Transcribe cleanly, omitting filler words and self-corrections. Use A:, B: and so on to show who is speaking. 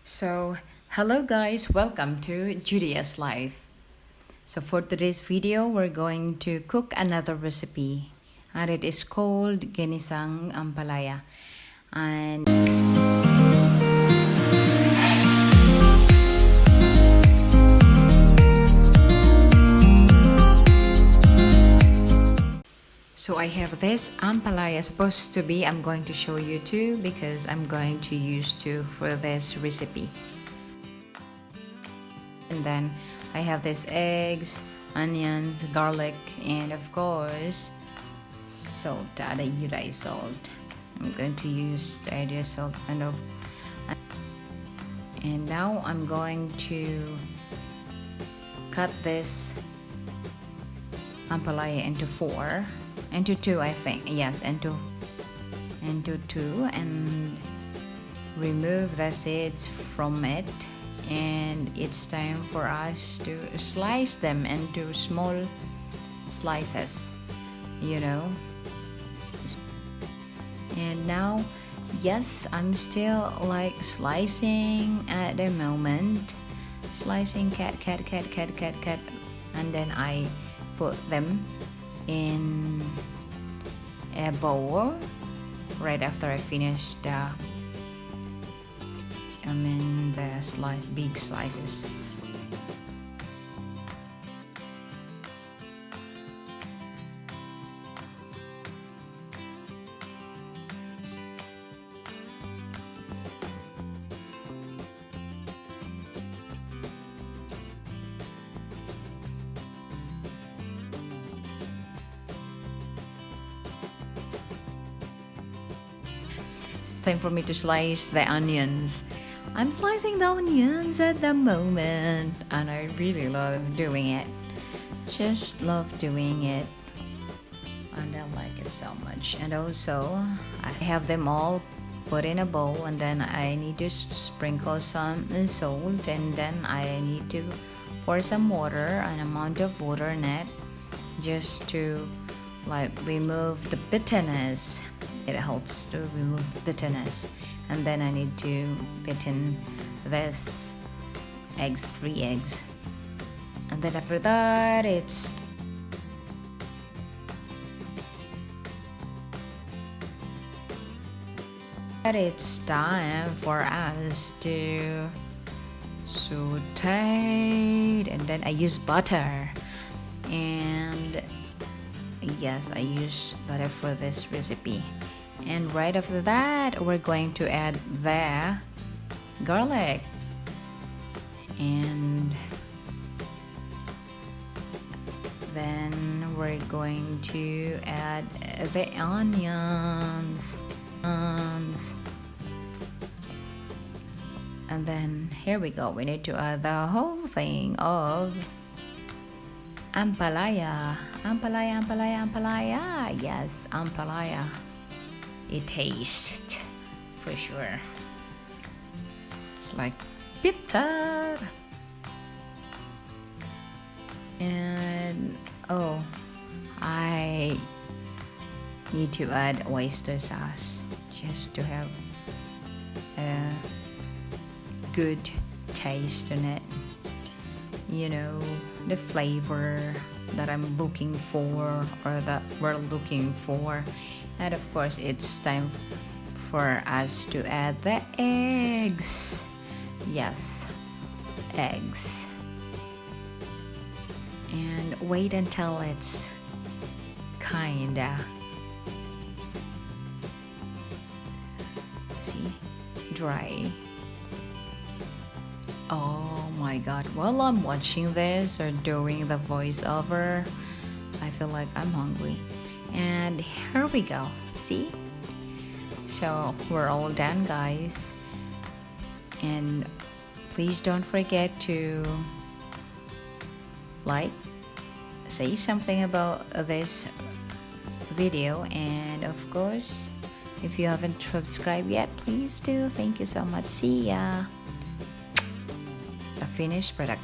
A: So, hello guys, welcome to Julia's Life. So, for today's video, we're going to cook another recipe, and it is called Ginisang Ampalaya. And so I have this ampalaya supposed to be, I'm going to show you too because I'm going to use two for this recipe. And then I have this eggs, onions, garlic, and of course salt, iodized salt. I'm going to use the iodized salt and now I'm going to cut this ampalaya into two, I think. Yes, into two, and remove the seeds from it. And it's time for us to slice them into small slices, And now, yes, I'm still like slicing at the moment. Slicing, cut, and then I put them in a bowl right after I finish the big slices. It's time for me to slice the onions. I'm slicing the onions at the moment, and I really love doing it. Just love doing it, and I like it so much. And also, I have them all put in a bowl, and then I need to sprinkle some salt, and then I need to pour some water, an amount of water in it, just to remove the bitterness. It helps to remove the bitterness. And then I need to put in this eggs, 3 eggs. And then after that, it's time for us to saute. And then I use butter. And yes, I use butter for this recipe. And right after that, we're going to add the garlic. And then we're going to add the onions. And then here we go. We need to add the whole thing of ampalaya. Ampalaya. Yes, ampalaya. It tastes for sure. It's like bitter. And I need to add oyster sauce just to have a good taste in it. The flavor that I'm looking for, or that we're looking for. And of course, it's time for us to add the eggs. Yes, eggs. And wait until it's kinda, dry. Oh my god, while I'm watching this or doing the voiceover, I feel like I'm hungry. And here we go. See? So we're all done, guys. And please don't forget to say something about this video. And of course, if you haven't subscribed yet, please do. Thank you so much. See ya. The finished product.